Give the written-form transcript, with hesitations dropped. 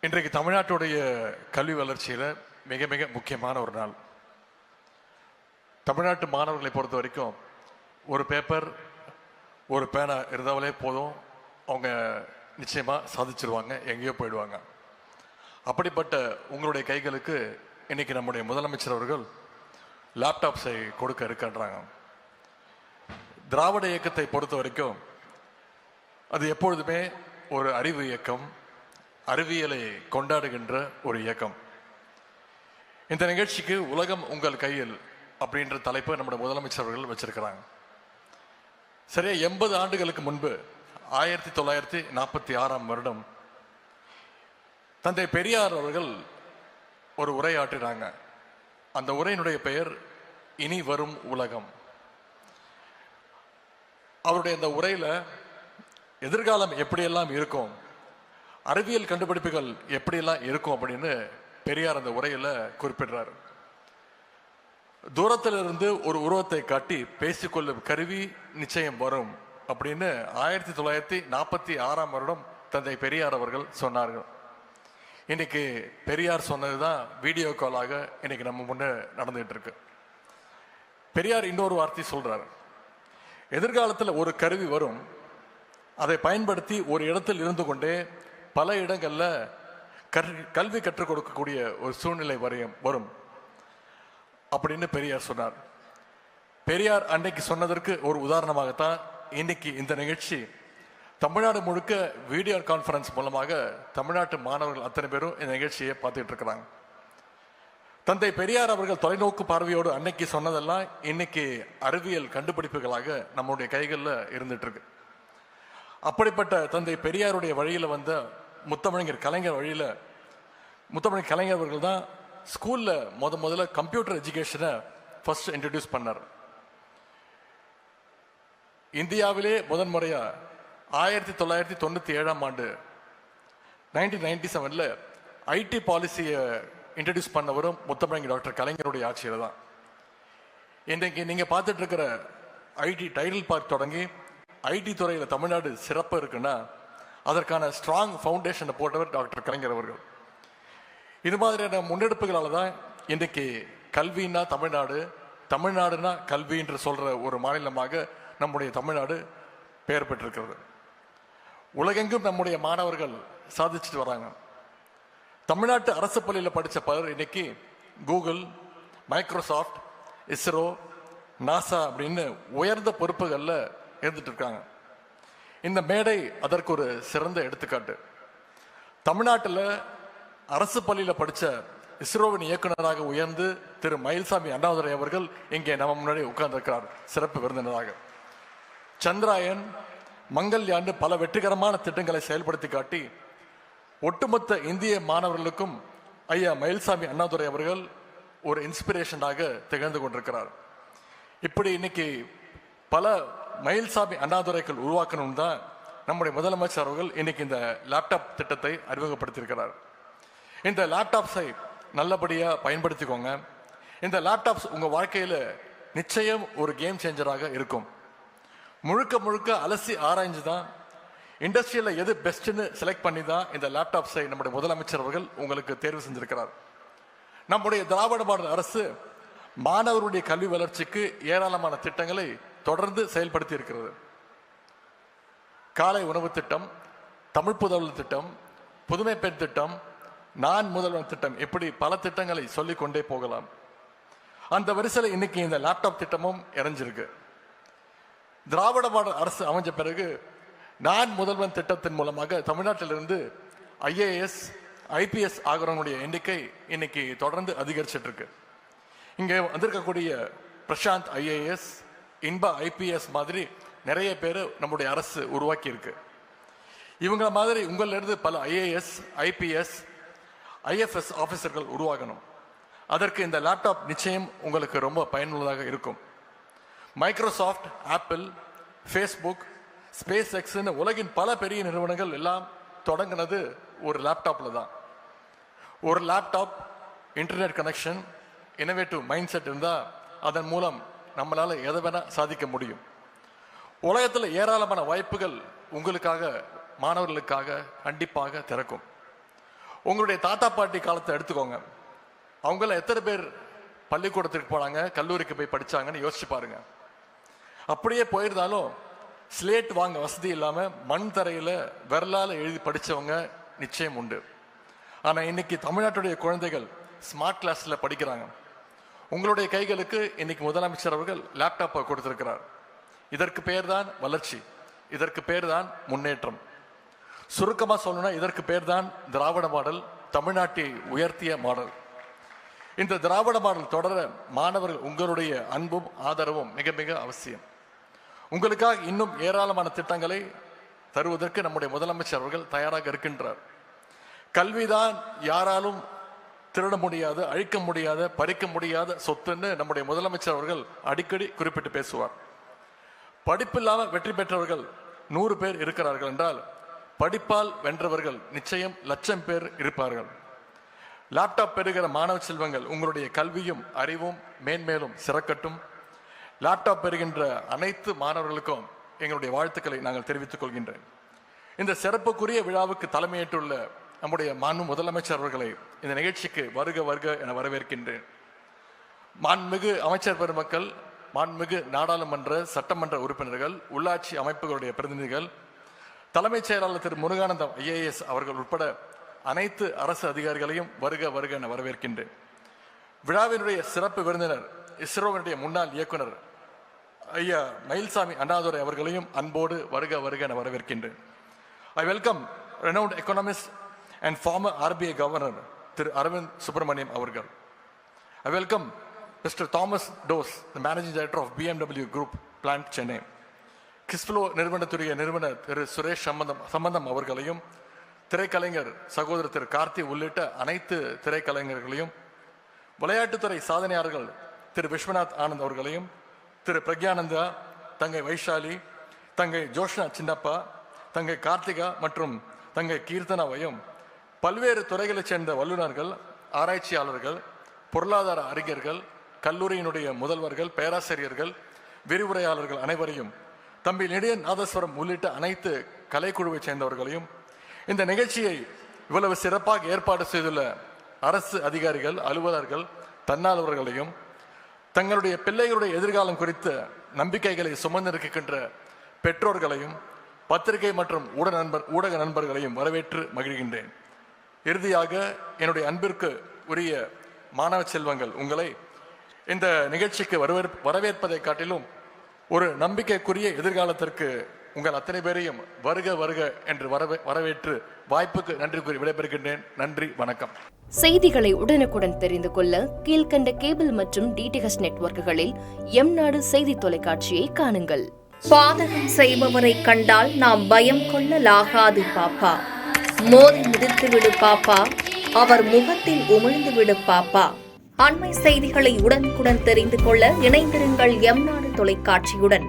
இன்றைக்கு தமிழ்நாட்டுடைய கல்வி வளர்ச்சியில் மிக மிக முக்கியமான ஒரு நாள். தமிழ்நாட்டு மாணவர்களை பொறுத்த வரைக்கும் ஒரு பேப்பர் ஒரு பேனா இருந்தாலே போதும், அவங்க நிச்சயமாக சாதிச்சிருவாங்க, எங்கேயோ போயிடுவாங்க. அப்படிப்பட்ட உங்களுடைய கைகளுக்கு இன்னைக்கு நம்முடைய முதலமைச்சர் அவர்கள் லேப்டாப்ஸை கொடுக்க இருக்கின்றாங்க. திராவிட இயக்கத்தை பொறுத்த வரைக்கும் அது எப்பொழுதுமே ஒரு அறிவு இயக்கம், அறிவியலை கொண்டாடுகின்ற ஒரு இயக்கம். இந்த நிகழ்ச்சிக்கு உலகம் உங்கள் கையில் அப்படின்ற தலைப்பு நம்முடைய முதலமைச்சர் அவர்கள் வச்சிருக்கிறாங்க. சரியா 80 ஆண்டுகளுக்கு முன்பு 1946ஆம் வருடம் தந்தை பெரியார் அவர்கள் ஒரு உரையாற்றினாங்க. அந்த உரையினுடைய பெயர் இனி வரும் உலகம். அவருடைய அந்த உரையில எதிர்காலம் எப்படியெல்லாம் இருக்கும், அறிவியல் கண்டுபிடிப்புகள் எப்படியெல்லாம் இருக்கும் அப்படின்னு பெரியார் அந்த உரையில குறிப்பிடுறார். தூரத்திலிருந்து ஒரு உருவத்தை காட்டி பேசிக்கொள்ளும் கருவி நிச்சயம் வரும் அப்படின்னு 1946ஆம் வருடம் தந்தை பெரியார் அவர்கள் சொன்னார்கள். இன்னைக்கு பெரியார் சொன்னதுதான் வீடியோ காலாக இன்னைக்கு நம்ம முன்னே நடந்துகிட்டு இருக்கு. பெரியார் இன்னொரு வார்த்தை சொல்றாரு, எதிர்காலத்தில் ஒரு கருவி வரும், அதை பயன்படுத்தி ஒரு இடத்தில் இருந்து கொண்டே பல இடங்கள்ல கல்வி கற்றுக் கொடுக்கக்கூடிய ஒரு சூழ்நிலை வரும் அப்படின்னு பெரியார் சொன்னார். பெரியார் அன்னைக்கு சொன்னதற்கு ஒரு உதாரணமாகத்தான் இன்னைக்கு இந்த நிகழ்ச்சி தமிழ்நாடு முழுக்க வீடியோ கான்ஃபரன்ஸ் மூலமாக தமிழ்நாட்டு மாணவர்கள் அத்தனை பேரும் இந்த நிகழ்ச்சியை பார்த்துட்டு இருக்கிறாங்க. தந்தை பெரியார் அவர்கள் தொலைநோக்கு பார்வையோடு அன்னைக்கு சொன்னதெல்லாம் இன்னைக்கு அறிவியல் கண்டுபிடிப்புகளாக நம்முடைய கைகளில் இருந்துட்டு இருக்கு. அப்படிப்பட்ட தந்தை பெரியாருடைய வழியில வந்த முத்தமிழர் கலைஞர் வழியில முத்தமிழர் கலைஞர் அவர்கள் தான் ஸ்கூல்ல முதல்ல கம்ப்யூட்டர் எஜுகேஷனை ஃபர்ஸ்ட் இன்ட்ரடியூஸ் பண்ணார். இந்தியாவிலே முதன்முறையா 1997ஆம் ஆண்டு 1997ல ஐடி பாலிசியை இன்ட்ரடியூஸ் பண்ணவரும் முத்தமிழர் டாக்டர் கலைஞருடைய ஆட்சியில தான். இன்றைக்கு நீங்க பார்த்துட்டு இருக்கிற ஐடி டைட்டில் பார்க் தொடங்கி ஐடி துறையில் தமிழ்நாடு சிறப்பு இருக்குன்னா அதற்கான ஸ்ட்ராங் ஃபவுண்டேஷனை போட்டவர் டாக்டர் கலைஞர் அவர்கள். இது மாதிரியான முன்னெடுப்புகளால தான் இன்றைக்கு கல்வின்னா தமிழ்நாடு, தமிழ்நாடுனா கல்வி என்று சொல்ற ஒரு மாநிலமாக நம்முடைய தமிழ்நாடு பெயர் பெற்றிருக்கிறது. உலகெங்கும் நம்முடைய மாணவர்கள் சாதிச்சுட்டு வராங்க. தமிழ்நாட்டு அரசு பள்ளியில் படித்த பலர் இன்னைக்கு கூகுள், மைக்ரோசாஃப்ட், இஸ்ரோ, நாசா அப்படின்னு உயர்ந்த பொறுப்புகளில் இருந்துட்டு இருக்காங்க. இந்த மேடை அதற்கு ஒரு சிறந்த எடுத்துக்காட்டு. தமிழ்நாட்டில் அரசு பள்ளியில் படித்த இஸ்ரோவின் இயக்குநராக உயர்ந்து திரு மயில்சாமி அண்ணாதுரை அவர்கள் இங்கே நம்ம முன்னாடி உட்கார்ந்திருக்கிறார் சிறப்பு விருந்தினராக. சந்திராயன், மங்கள்யான் பல வெற்றிகரமான திட்டங்களை செயல்படுத்தி காட்டி ஒட்டுமொத்த இந்திய மாணவர்களுக்கும் ஐயா மயில்சாமி அண்ணாதுரை அவர்கள் ஒரு இன்ஸ்பிரேஷனாக திகழ்ந்து கொண்டிருக்கிறார். இப்படி இன்னைக்கு பல மயில்சாமி அண்ணாதுரைகள் உருவாக்கணும் தான் நம்முடைய முதலமைச்சர் அவர்கள் இன்னைக்கு இந்த லேப்டாப் திட்டத்தை அறிமுகப்படுத்தியிருக்கிறார். இந்த லேப்டாப்ஸை நல்லபடியா பயன்படுத்திக்கோங்க. இந்த லேப்டாப்ஸ் உங்க வாழ்க்கையில நிச்சயம் ஒரு கேம் சேஞ்சராக இருக்கும். முழுக்க முழுக்க அலசி ஆராய்ஞ்சு தான் இண்டஸ்ட்ரியில எது பெஸ்ட்னு செலக்ட் பண்ணி தான் இந்த லேப்டாப்ஸை நம்முடைய முதலமைச்சர் அவர்கள் உங்களுக்கு தேர்வு செஞ்சிருக்கிறார். நம்முடைய திராவிட மாடல் அரசு மாணவருடைய கல்வி வளர்ச்சிக்கு ஏராளமான திட்டங்களை தொடர்ந்து செயல்படுத்தி இருக்கிறது. காலை உணவு திட்டம், தமிழ் புதல்வர் திட்டம், புதுமை பெண் திட்டம், நான் முதல்வன் திட்டம், இப்படி பல திட்டங்களை சொல்லிக் கொண்டே போகலாம். அந்த வரிசையில் இன்னைக்கு இந்த லேப்டாப் திட்டமும் இறஞ்சிருக்கு. திராவிட மாடல் அரசு அமைஞ்ச பிறகு நான் முதல்வன் திட்டத்தின் மூலமாக தமிழ்நாட்டிலிருந்து IAS, IPS ஆகிறவங்களுடைய எண்ணிக்கை இன்னைக்கு தொடர்ந்து அதிகரிச்சிட்டு இருக்கு. இங்கே வந்திருக்கக்கூடிய பிரசாந்த் IAS, இன்பா IPS மாதிரி நிறைய பேர் நம்முடைய அரசு உருவாக்கி இருக்கு. இவங்க மாதிரி உங்களிலிருந்து பல IAS, IPS, IFS ஆபீசர்கள் உருவாகணும். அதற்கு இந்த லேப்டாப் நிச்சயம் உங்களுக்கு ரொம்ப பயனுள்ளதாக இருக்கும். மைக்ரோசாஃப்ட், ஆப்பிள், ஃபேஸ்புக், ஸ்பேஸ் எக்ஸ்னு உலகின் பல பெரிய நிறுவனங்கள் எல்லாம் தொடங்கினது ஒரு லேப்டாப்ல தான். ஒரு laptop, internet connection, innovative mind set இருந்தா அதன் மூலம் நம்மளால எதை வேணா சாதிக்க முடியும். உலகத்தில் ஏராளமான வாய்ப்புகள் உங்களுக்காக, மாணவர்களுக்காக கண்டிப்பாக திறக்கும். உங்களுடைய தாத்தா பாட்டி காலத்தை எடுத்துக்கோங்க. அவங்கள எத்தனை பேர் பள்ளிக்கூடத்துக்கு போனாங்க, கல்லூரிக்கு போய் படிச்சாங்கன்னு யோசிச்சு பாருங்க. அப்படியே போயிருந்தாலும் ஸ்லேட் வாங்க வசதி இல்லாம மண் தரையில விரலால எழுதி படிச்சவங்க நிச்சயம் உண்டு. ஆனா இன்னைக்கு தமிழ்நாட்டுடைய குழந்தைகள் ஸ்மார்ட் கிளாஸ்ல படிக்கிறாங்க. உங்களுடைய கைகளுக்கு இன்னைக்கு முதலமைச்சர் அவர்கள் லேப்டாப்பை கொடுத்திருக்கிறார். இதற்கு பேர் தான் வளர்ச்சி, இதற்கு பேர் தான் முன்னேற்றம். சுருக்கமா சொல்லணும்னா இதற்கு பேர் தான் திராவிட மாடல், தமிழ்நாட்டை உயர்த்திய மாடல். இந்த திராவிட மாடல் தொடர மாணவர்கள் உங்களுடைய அன்பும் ஆதரவும் மிக மிக அவசியம். உங்களுக்காக இன்னும் ஏராளமான திட்டங்களை தருவதற்கு நம்முடைய முதலமைச்சர் அவர்கள் தயாராக இருக்கின்றார். கல்விதான் யாராலும் திருட முடியாத, அழிக்க முடியாத, பறிக்க முடியாத சொத்துன்னு நம்முடைய முதலமைச்சர் அவர்கள் அடிக்கடி குறிப்பிட்டு பேசுவார். படிப்பில்லாம வெற்றி பெற்றவர்கள் 100 பேர் இருக்கிறார்கள் என்றால் படிப்பால் வென்றவர்கள் நிச்சயம் 1,00,000 பேர் இருப்பார்கள். லேப்டாப் பெறுகிற மாணவ செல்வங்கள் உங்களுடைய கல்வியும் அறிவும் மேன்மேலும் சிறக்கட்டும். லேப்டாப் பெறுகின்ற அனைத்து மாணவர்களுக்கும் எங்களுடைய வாழ்த்துக்களை நாங்கள் தெரிவித்துக் கொள்கின்றேன். இந்த சிறப்புக்குரிய விழாவுக்கு தலைமையேற்றுள்ள நம்முடைய மாண்பு முதலமைச்சர் அவர்களை இந்த நிகழ்ச்சிக்கு வருக வருக என வரவேற்கின்றேன். மாண்புமிகு அமைச்சர் பெருமக்கள், மாண்புமிகு நாடாளுமன்ற சட்டமன்ற உறுப்பினர்கள், உள்ளாட்சி அமைப்புகளுடைய பிரதிநிதிகள், தலைமைச் செயலாளர் திரு முருகானந்தம் IAS அவர்கள் உட்பட அனைத்து அரசு அதிகாரிகளையும் வருக வருக என வரவேற்கின்றேன். விழாவினுடைய சிறப்பு விருந்தினர் இஸ்ரோவினுடைய முன்னாள் இயக்குனர் ஐயா மயில்சாமி அண்ணாதுரை அவர்களையும் அன்போடு வருக வருக என வரவேற்கின்றேன். I welcome renowned economist and former RBI governor திரு அரவிந்த் சுப்பிரமணியம் அவர்கள். I welcome Mr. Thomas Dose, the managing director of BMW Group Plant Chennai. கிஸ்ஃப்ளோ நிறுவனத்துடைய நிறுவனர் திரு சுரேஷ் சம்பந்தம் அவர்களையும், திரைக்கலைஞர் சகோதரர் திரு கார்த்தி உள்ளிட்ட அனைத்து திரைக்கலைஞர்களையும், விளையாட்டுத்துறை சாதனையாளர்கள் திரு விஸ்வநாத் ஆனந்த் அவர்களையும், திரு பிரக்யானந்தா, தங்கை வைஷாலி, தங்கை ஜோஷ்னா சின்னப்பா, தங்கை கார்த்திகா மற்றும் தங்கை கீர்த்தனாவையும், பல்வேறு துறைகளைச் சேர்ந்த வல்லுநர்கள், ஆராய்ச்சியாளர்கள், பொருளாதார அறிஞர்கள், கல்லூரியினுடைய முதல்வர்கள், பேராசிரியர்கள், விரிவுரையாளர்கள் அனைவரையும், தம்பி நெடியன் நாதஸ்வரம் உள்ளிட்ட அனைத்து கலைக்குழுவை சேர்ந்தவர்களையும், இந்த நிகழ்ச்சியை இவ்வளவு சிறப்பாக ஏற்பாடு செய்துள்ள அரசு அதிகாரிகள், அலுவலர்கள், தன்னார்வலர்களையும், தங்களுடைய பிள்ளைகளுடைய எதிர்காலம் குறித்த நம்பிக்கைகளை சுமந்திருக்கின்ற பெற்றோர்களையும், பத்திரிகை மற்றும் ஊடக நண்பர்களையும் வரவேற்று மகிழ்கின்றேன். இறுதியாக என்னுடைய அன்பிற்கு உரிய மாணவ செல்வங்கள், உங்களை இந்த நிகழ்ச்சிக்கு வரவேற்பதை காட்டிலும் ஒரு நம்பிக்கைக்குரிய எதிர்காலத்திற்கு உங்கள் அத்தனை பேரையும் வருக வருக என்று வரவேற்று வாய்ப்புக்கு நன்றி கூறி விடைபெறுகின்றேன். நன்றி, வணக்கம். செய்திகளை உடனுக்குடன் தெரிந்து கொள்ள கீழ்கண்ட கேபிள் மற்றும் DTH நெட்வொர்க்குகளில் எம்நாடு செய்தி தொலைக்காட்சியை காணுங்கள். பாதகம் செய்பவரை கண்டால் நாம் பயம் கொள்ளலாகாது பாப்பா. மோதி மிதித்து விடு பாப்பா, அவர் முகத்தில் உமிழ்ந்து விடு பாப்பா. அண்மை செய்திகளை உடனுக்குடன் தெரிந்து கொள்ள இணைந்திருங்கள் எம்நாடு தொலைக்காட்சியுடன்.